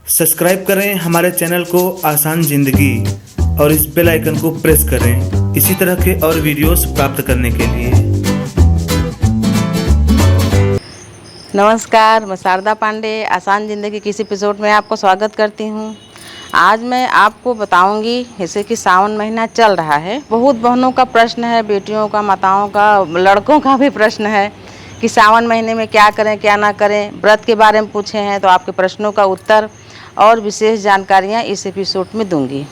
Subscribe करें हमारे channel को आसान जिंदगी और इस बेल आइकन को प्रेस करें इसी तरह के और वीडियोस प्राप्त करने के लिए। नमस्कार, मैं शारदा पांडे आसान ज़िंदगी की इस एपिसोड में आपको स्वागत करती हूँ। आज मैं आपको बताऊंगी जैसे कि सावन महीना चल रहा है, बहुत बहनों का प्रश्न है, बेटियों का, माताओं का, लड़कों का भी प्रश्न है कि सावन महीने में क्या करें क्या ना करें। व्रत के बारे में पूछे हैं तो आपके प्रश्नों का उत्तर और विशेष जानकारियाँ इस एपिसोड में दूंगी।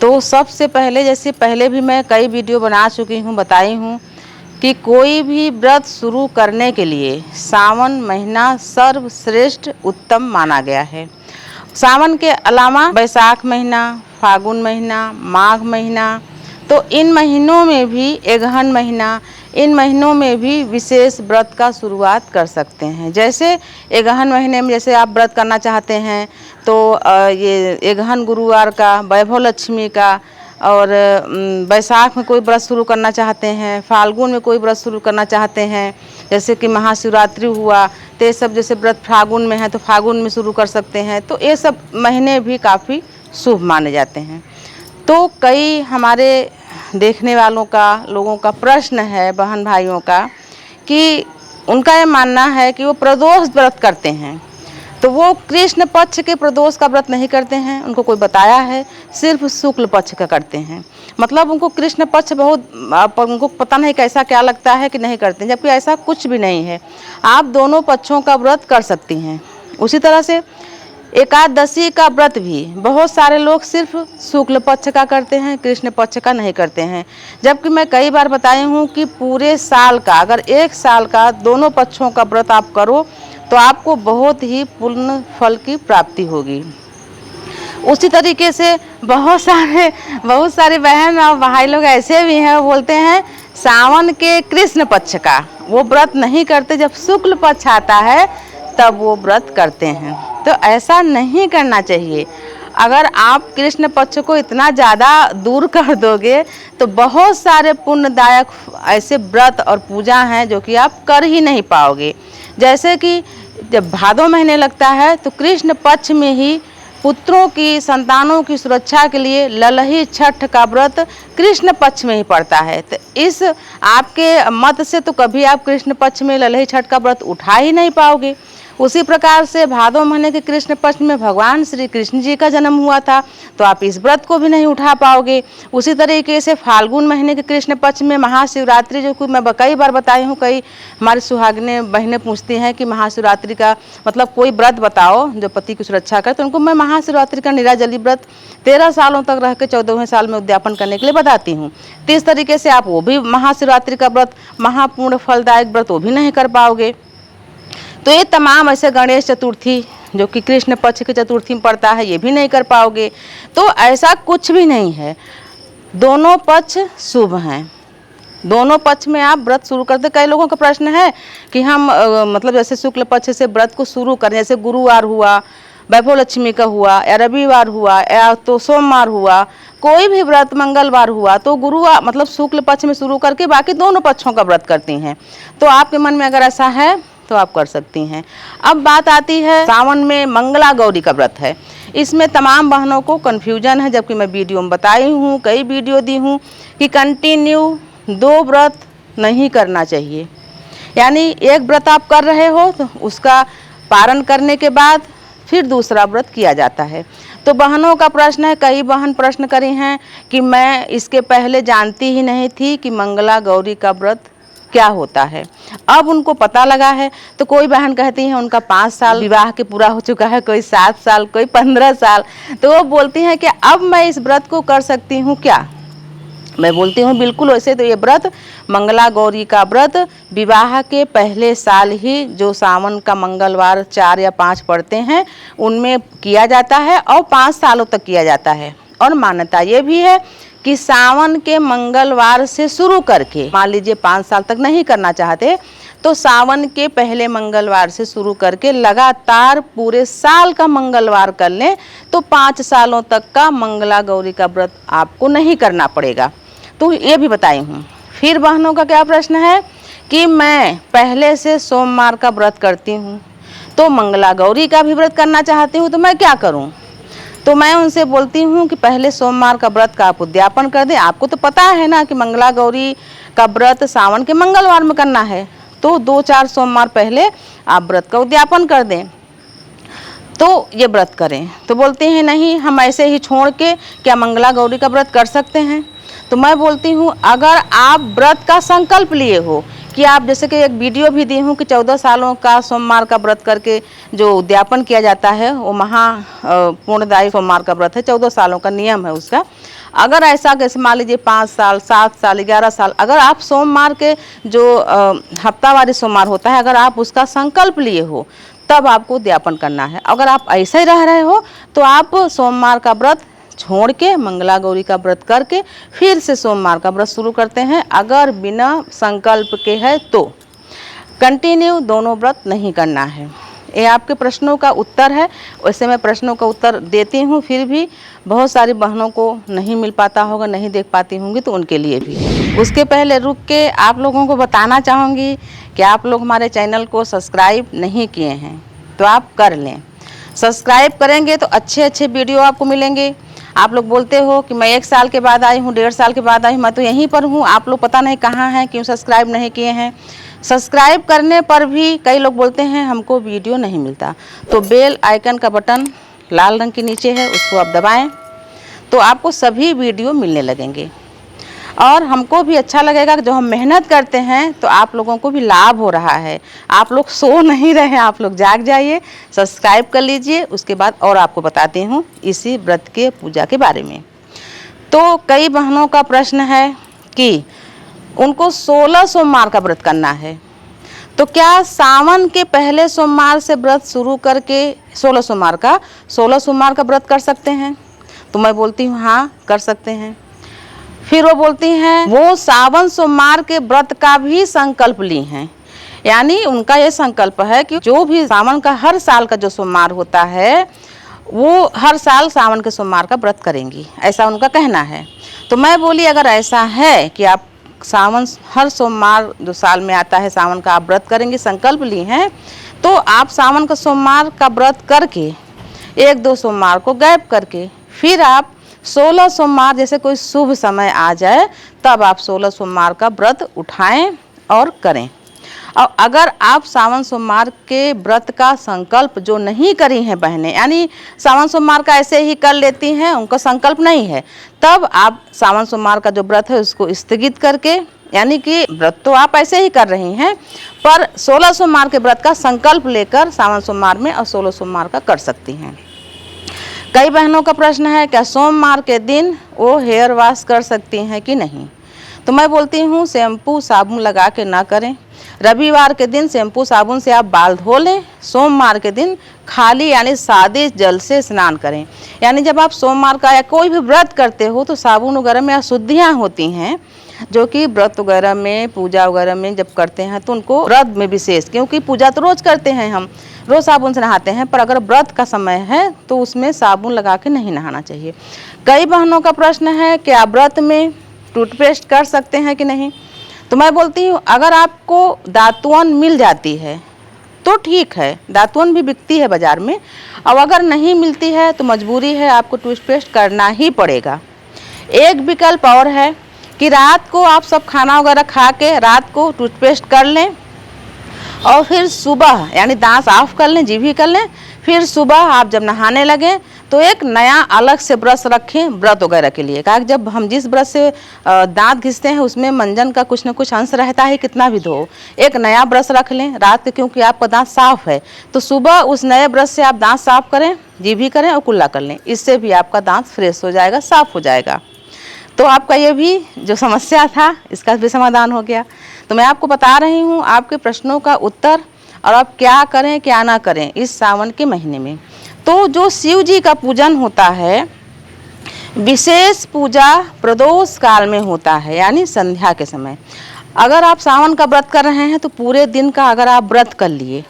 तो सबसे पहले, जैसे पहले भी मैं कई वीडियो बना चुकी हूँ, बताई हूँ कि कोई भी व्रत शुरू करने के लिए सावन महीना सर्वश्रेष्ठ उत्तम माना गया है। सावन के अलावा बैसाख महीना, फागुन महीना, माघ महीना, तो इन महीनों में भी, अगहन महीना, इन महीनों में भी विशेष व्रत का शुरुआत कर सकते हैं। जैसे अगहन महीने में जैसे आप व्रत करना चाहते हैं तो ये अगहन गुरुवार का, वैभव लक्ष्मी का, और बैसाख में कोई व्रत शुरू करना चाहते हैं, फाल्गुन में कोई व्रत शुरू करना चाहते हैं, जैसे कि महाशिवरात्रि हुआ, तो ये सब जैसे व्रत फागुन में है तो फागुन में शुरू कर सकते हैं। तो ये सब महीने भी काफ़ी शुभ माने जाते हैं। तो कई हमारे देखने वालों का, लोगों का प्रश्न है, बहन भाइयों का, कि उनका ये मानना है कि वो प्रदोष व्रत करते हैं तो वो कृष्ण पक्ष के प्रदोष का व्रत नहीं करते हैं। उनको कोई बताया है, सिर्फ शुक्ल पक्ष का करते हैं। मतलब उनको कृष्ण पक्ष बहुत, उनको पता नहीं कैसा क्या लगता है कि नहीं करते हैं, जबकि ऐसा कुछ भी नहीं है। आप दोनों पक्षों का व्रत कर सकती हैं। उसी तरह से एकादशी का व्रत भी बहुत सारे लोग सिर्फ शुक्ल पक्ष का करते हैं, कृष्ण पक्ष का नहीं करते हैं। जबकि मैं कई बार बताई हूँ कि पूरे साल का, अगर एक साल का दोनों पक्षों का व्रत आप करो तो आपको बहुत ही पूर्ण फल की प्राप्ति होगी। उसी तरीके से बहुत सारे बहन और भाई लोग ऐसे भी हैं, वो बोलते हैं सावन के कृष्ण पक्ष का वो व्रत नहीं करते, जब शुक्ल पक्ष आता है तब वो व्रत करते हैं। तो ऐसा नहीं करना चाहिए। अगर आप कृष्ण पक्ष को इतना ज़्यादा दूर कर दोगे तो बहुत सारे पुण्यदायक ऐसे व्रत और पूजा हैं जो कि आप कर ही नहीं पाओगे। जैसे कि जब भादो महीने लगता है तो कृष्ण पक्ष में ही पुत्रों की, संतानों की सुरक्षा के लिए ललही छठ का व्रत कृष्ण पक्ष में ही पड़ता है। तो इस आपके मत से तो कभी आप कृष्ण पक्ष में ललही छठ का व्रत उठा ही नहीं पाओगे। उसी प्रकार से भादो महीने के कृष्ण पक्ष में भगवान श्री कृष्ण जी का जन्म हुआ था तो आप इस व्रत को भी नहीं उठा पाओगे। उसी तरीके से फाल्गुन महीने के कृष्ण पक्ष में महाशिवरात्रि, जो कि मैं कई बार बताई हूँ, कई हमारी सुहागिनें बहनें पूछती हैं कि महाशिवरात्रि का मतलब कोई व्रत बताओ जो पति की सुरक्षा करे, तो उनको मैं महाशिवरात्रि का निराजली व्रत 13 सालों तक रह के 14वें साल में उद्यापन करने के लिए बताती हूँ। तो इस तरीके से आप वो भी महाशिवरात्रि का व्रत, महापूर्ण फलदायक व्रत, वो भी नहीं कर पाओगे। तो ये तमाम ऐसे गणेश चतुर्थी जो कि कृष्ण पक्ष की चतुर्थी में पड़ता है, ये भी नहीं कर पाओगे। तो ऐसा कुछ भी नहीं है, दोनों पक्ष शुभ हैं। दोनों पक्ष में आप व्रत शुरू करते। कई लोगों का प्रश्न है कि हम मतलब जैसे शुक्ल पक्ष से व्रत को शुरू करें, जैसे गुरुवार हुआ, वैभव लक्ष्मी का हुआ, या रविवार हुआ, या तो सोमवार हुआ, कोई भी व्रत मंगलवार हुआ, तो गुरुवार मतलब शुक्ल पक्ष में शुरू करके बाकी दोनों पक्षों का व्रत करती हैं। तो आपके मन में अगर ऐसा है तो आप कर सकती हैं। अब बात आती है सावन में मंगला गौरी का व्रत है। इसमें तमाम बहनों को कन्फ्यूजन है, जबकि मैं वीडियो में बताई हूँ, कई वीडियो दी हूँ कि कंटिन्यू 2 व्रत नहीं करना चाहिए। यानी एक व्रत आप कर रहे हो तो उसका पारण करने के बाद फिर दूसरा व्रत किया जाता है। तो बहनों का प्रश्न है, कई बहन प्रश्न करी हैं कि मैं इसके पहले जानती ही नहीं थी कि मंगला गौरी का व्रत क्या होता है। अब उनको पता लगा है। तो कोई बहन कहती है उनका 5 साल विवाह के पूरा हो चुका है, कोई 7 साल, कोई 15 साल, तो वो बोलती हैं कि अब मैं इस व्रत को कर सकती हूँ क्या। मैं बोलती हूँ बिल्कुल। वैसे तो ये व्रत, मंगला गौरी का व्रत, विवाह के पहले साल ही जो सावन का मंगलवार 4 या 5 पड़ते हैं उनमें किया जाता है और 5 सालों तक किया जाता है। और मान्यता ये भी है कि सावन के मंगलवार से शुरू करके, मान लीजिए 5 साल तक नहीं करना चाहते तो सावन के पहले मंगलवार से शुरू करके लगातार पूरे साल का मंगलवार कर लें तो 5 सालों तक का मंगला गौरी का व्रत आपको नहीं करना पड़ेगा। तो ये भी बताई हूँ। फिर बहनों का क्या प्रश्न है कि मैं पहले से सोमवार का व्रत करती हूँ तो मंगला गौरी का भी व्रत करना चाहती हूँ, तो मैं क्या करूँ? तो मैं उनसे बोलती हूँ कि पहले सोमवार का व्रत का आप उद्यापन कर दें। आपको तो पता है ना कि मंगला गौरी का व्रत सावन के मंगलवार में करना है, तो 2-4 सोमवार पहले आप व्रत का उद्यापन कर दें, तो ये व्रत करें। तो बोलते हैं नहीं, हम ऐसे ही छोड़ के क्या मंगला गौरी का व्रत कर सकते हैं? तो मैं बोलती हूँ अगर आप व्रत का संकल्प लिए हो कि आप, जैसे कि एक वीडियो भी दी हूँ कि 14 सालों का सोमवार का व्रत करके जो उद्यापन किया जाता है वो पूर्णदायी सोमवार का व्रत है, 14 सालों का नियम है उसका। अगर ऐसा जैसे मान लीजिए 5 साल, 7 साल, 11 साल, अगर आप सोमवार के जो हफ्तावारी सोमवार होता है, अगर आप उसका संकल्प लिए हो तब आपको उद्यापन करना है। अगर आप ऐसे ही रह रहे हो तो आप सोमवार का व्रत छोड़ के मंगला गौरी का व्रत करके फिर से सोमवार का व्रत शुरू करते हैं। अगर बिना संकल्प के है तो कंटिन्यू दोनों व्रत नहीं करना है। ये आपके प्रश्नों का उत्तर है। वैसे मैं प्रश्नों का उत्तर देती हूँ, फिर भी बहुत सारी बहनों को नहीं मिल पाता होगा, नहीं देख पाती होंगी, तो उनके लिए भी। उसके पहले रुक के आप लोगों को बताना चाहूँगी कि आप लोग हमारे चैनल को सब्सक्राइब नहीं किए हैं तो आप कर लें। सब्सक्राइब करेंगे तो अच्छे अच्छे वीडियो आपको मिलेंगे। आप लोग बोलते हो कि मैं 1 साल के बाद आई हूँ, 1.5 साल के बाद आई हूँ, मैं तो यहीं पर हूँ, आप लोग पता नहीं कहाँ हैं, क्यों सब्सक्राइब नहीं किए हैं। सब्सक्राइब करने पर भी कई लोग बोलते हैं हमको वीडियो नहीं मिलता, तो बेल आइकन का बटन लाल रंग के नीचे है, उसको आप दबाएं तो आपको सभी वीडियो मिलने लगेंगे। और हमको भी अच्छा लगेगा कि जो हम मेहनत करते हैं तो आप लोगों को भी लाभ हो रहा है। आप लोग सो नहीं रहे हैं, आप लोग जाग जाइए, सब्सक्राइब कर लीजिए। उसके बाद और आपको बताती हूँ इसी व्रत के पूजा के बारे में। तो कई बहनों का प्रश्न है कि उनको 16 सोमवार का व्रत करना है, तो क्या सावन के पहले सोमवार से व्रत शुरू करके 16 सोमवार का व्रत कर सकते हैं? तो मैं बोलती हूँ हाँ, कर सकते हैं। फिर वो बोलती हैं वो सावन सोमवार के व्रत का भी संकल्प ली हैं, यानी उनका ये संकल्प है कि जो भी सावन का हर साल का जो सोमवार होता है वो हर साल सावन के सोमवार का व्रत करेंगी, ऐसा उनका कहना है। तो मैं बोली अगर ऐसा है कि आप सावन हर सोमवार जो साल में आता है सावन का आप व्रत करेंगे, संकल्प ली हैं, तो आप सावन का सोमवार का व्रत करके 1-2 सोमवार को गैप करके फिर आप 16 सोमवार, जैसे कोई शुभ समय आ जाए तब आप 16 सोमवार का व्रत उठाएं और करें। और अगर आप सावन सोमवार के व्रत का संकल्प जो नहीं करी हैं बहनें, यानी सावन सोमवार का ऐसे ही कर लेती हैं, उनका संकल्प नहीं है, तब आप सावन सोमवार का जो व्रत है उसको स्थगित करके, यानी कि व्रत तो आप ऐसे ही कर रही हैं पर 16 सोमवार के व्रत का संकल्प लेकर सावन सोमवार में और 16 सोमवार का कर सकती हैं। कई बहनों का प्रश्न है क्या सोमवार के दिन वो हेयर वॉश कर सकती हैं कि नहीं? तो मैं बोलती हूँ शैम्पू साबुन लगा के ना करें। रविवार के दिन शैम्पू साबुन से आप बाल धो लें, सोमवार के दिन खाली यानी सादे जल से स्नान करें। यानी जब आप सोमवार का या कोई भी व्रत करते हो तो साबुन वगैरह में अशुद्धियाँ होती हैं, जो कि व्रत वगैरह में, पूजा वगैरह में जब करते हैं तो उनको व्रत में विशेष, क्योंकि पूजा तो रोज़ करते हैं, हम रोज़ साबुन से नहाते हैं, पर अगर व्रत का समय है तो उसमें साबुन लगा के नहीं नहाना चाहिए। कई बहनों का प्रश्न है कि आप व्रत में टूथपेस्ट कर सकते हैं कि नहीं? तो मैं बोलती हूँ अगर आपको दातुन मिल जाती है तो ठीक है, दातुन भी बिकती है बाज़ार में, और अगर नहीं मिलती है तो मजबूरी है, आपको टूथपेस्ट करना ही पड़ेगा। एक विकल्प और है कि रात को आप सब खाना वगैरह खा के रात को टूथपेस्ट कर लें और फिर सुबह यानी दांत साफ कर लें, जीभ कर लें, फिर सुबह आप जब नहाने लगें तो एक नया अलग से ब्रश रखें व्रत वगैरह के लिए। कहा जब हम जिस ब्रश से दांत घिसते हैं उसमें मंजन का कुछ न कुछ अंश रहता है, कितना भी धो, एक नया ब्रश रख लें रात के, क्योंकि आपका दांत साफ है तो सुबह उस नए ब्रश से आप दांत साफ करें, जीभ करें और कुल्ला कर लें, इससे भी आपका दांत फ्रेश हो जाएगा, साफ हो जाएगा। तो आपका ये भी जो समस्या था इसका भी समाधान हो गया। तो मैं आपको बता रही हूँ आपके प्रश्नों का उत्तर और आप क्या करें क्या ना करें इस सावन के महीने में। तो जो शिव जी का पूजन होता है, विशेष पूजा प्रदोष काल में होता है, यानी संध्या के समय। अगर आप सावन का व्रत कर रहे हैं तो पूरे दिन का अगर आप व्रत कर लिए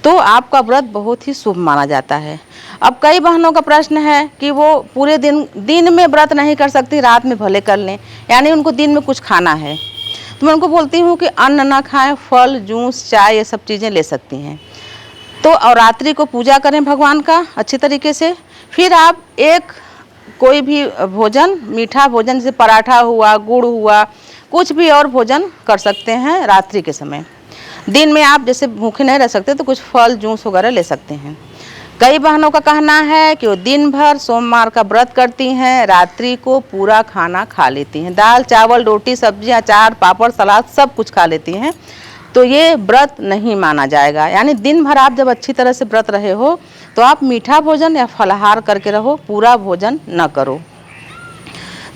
तो आपका व्रत बहुत ही शुभ माना जाता है। अब कई बहनों का प्रश्न है कि वो पूरे दिन में व्रत नहीं कर सकती, रात में भले कर लें, यानी उनको दिन में कुछ खाना है। तो मैं उनको बोलती हूँ कि अन्न ना खाएं, फल, जूस, चाय ये सब चीज़ें ले सकती हैं। तो नवरात्रि को पूजा करें भगवान का अच्छी तरीके से। फिर आप एक कोई भी भोजन, मीठा भोजन जैसे पराठा हुआ, गुड़ हुआ, कुछ भी और भोजन कर सकते हैं रात्रि के समय। दिन में आप जैसे भूखे नहीं रह सकते तो कुछ फल जूस वगैरह ले सकते हैं। कई बहनों का कहना है कि वो दिन भर सोमवार का व्रत करती हैं, रात्रि को पूरा खाना खा लेती हैं, दाल चावल रोटी सब्जी अचार पापड़ सलाद सब कुछ खा लेती हैं। तो ये व्रत नहीं माना जाएगा। यानी दिन भर आप जब अच्छी तरह से व्रत रहे हो तो आप मीठा भोजन या फलाहार करके रहो, पूरा भोजन न करो।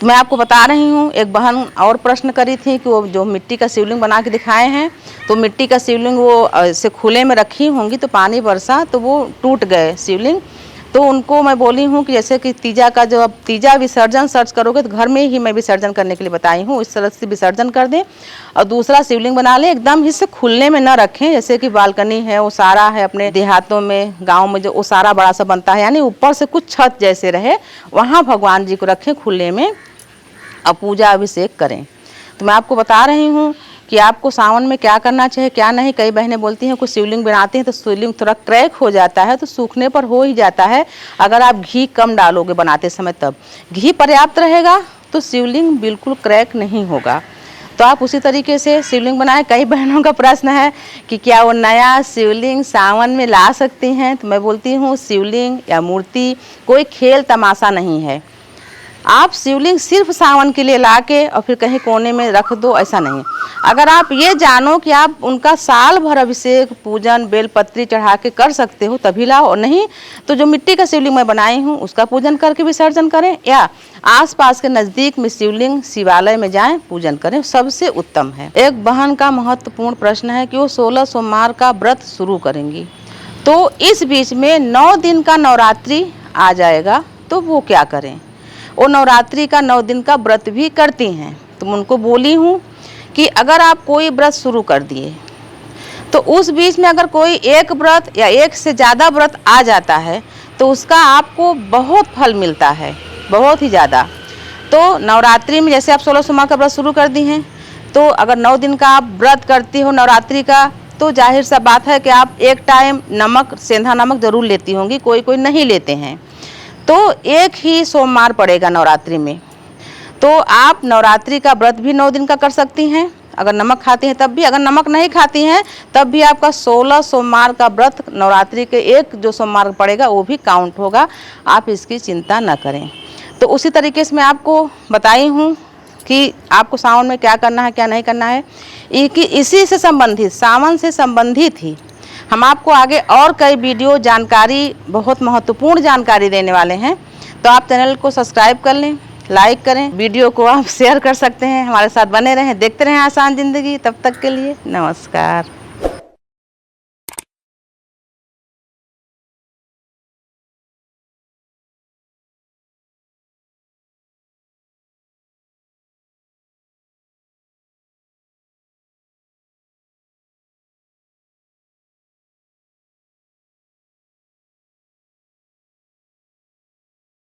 तो मैं आपको बता रही हूँ, एक बहन और प्रश्न करी थी कि वो जो मिट्टी का शिवलिंग बना के दिखाए हैं, तो मिट्टी का शिवलिंग वो ऐसे खुले में रखी होंगी तो पानी बरसा तो वो टूट गए शिवलिंग। तो उनको मैं बोली हूँ कि जैसे कि तीजा का जो अब तीजा विसर्जन सर्च करोगे तो घर में ही मैं विसर्जन करने के लिए बताई हूँ, इस तरह से विसर्जन कर दें और दूसरा शिवलिंग बना लें। एकदम इससे खुलने में न रखें, जैसे कि बालकनी है, ओसारा है, अपने देहातों में गाँव में जो ओसारा बड़ा सा बनता है, यानी ऊपर से कुछ छत जैसे रहे, वहाँ भगवान जी को रखें खुले में और पूजा अभिषेक करें। तो मैं आपको बता रही हूँ कि आपको सावन में क्या करना चाहिए क्या नहीं। कई बहनें बोलती हैं कुछ शिवलिंग बनाते हैं तो शिवलिंग थोड़ा क्रैक हो जाता है, तो सूखने पर हो ही जाता है। अगर आप घी कम डालोगे बनाते समय, तब घी पर्याप्त रहेगा तो शिवलिंग बिल्कुल क्रैक नहीं होगा। तो आप उसी तरीके से शिवलिंग बनाएं। कई बहनों का प्रश्न है कि क्या वो नया शिवलिंग सावन में ला सकती हैं, तो मैं बोलती हूँ शिवलिंग या मूर्ति कोई खेल तमाशा नहीं है। आप शिवलिंग सिर्फ सावन के लिए लाके और फिर कहीं कोने में रख दो, ऐसा नहीं। अगर आप ये जानो कि आप उनका साल भर अभिषेक पूजन बेलपत्री चढ़ा के कर सकते हो तभी लाओ, और नहीं तो जो मिट्टी का शिवलिंग मैं बनाई हूँ उसका पूजन करके विसर्जन करें, या आसपास के नज़दीक में शिवलिंग शिवालय में जाएं पूजन करें, सबसे उत्तम है। एक बहन का महत्वपूर्ण प्रश्न है कि वो 16 सोमवार का व्रत शुरू करेंगी, तो इस बीच में 9 दिन का नवरात्रि आ जाएगा, तो वो क्या करें। वो नवरात्रि का 9 दिन का व्रत भी करती हैं। तो मैं उनको बोली हूँ कि अगर आप कोई व्रत शुरू कर दिए तो उस बीच में अगर कोई एक व्रत या एक से ज़्यादा व्रत आ जाता है तो उसका आपको बहुत फल मिलता है, बहुत ही ज़्यादा। तो नवरात्रि में जैसे आप 16 सोमवार का व्रत शुरू कर दी हैं, तो अगर 9 दिन का आप व्रत करती हो नवरात्रि का, तो जाहिर सा बात है कि आप एक टाइम नमक, सेंधा नमक ज़रूर लेती होंगी, कोई कोई नहीं लेते हैं। तो एक ही सोमवार पड़ेगा नवरात्रि में, तो आप नवरात्रि का व्रत भी 9 दिन का कर सकती हैं। अगर नमक खाती हैं तब भी, अगर नमक नहीं खाती हैं तब भी आपका 16 सोमवार का व्रत नवरात्रि के एक जो सोमवार पड़ेगा वो भी काउंट होगा, आप इसकी चिंता न करें। तो उसी तरीके से मैं आपको बताई हूँ कि आपको सावन में क्या करना है क्या नहीं करना है। कि इसी से संबंधित, सावन से संबंधित ही हम आपको आगे और कई वीडियो जानकारी, बहुत महत्वपूर्ण जानकारी देने वाले हैं। तो आप चैनल को सब्सक्राइब कर लें, लाइक करें, वीडियो को आप शेयर कर सकते हैं। हमारे साथ बने रहें, देखते रहें आसान ज़िंदगी। तब तक के लिए नमस्कार।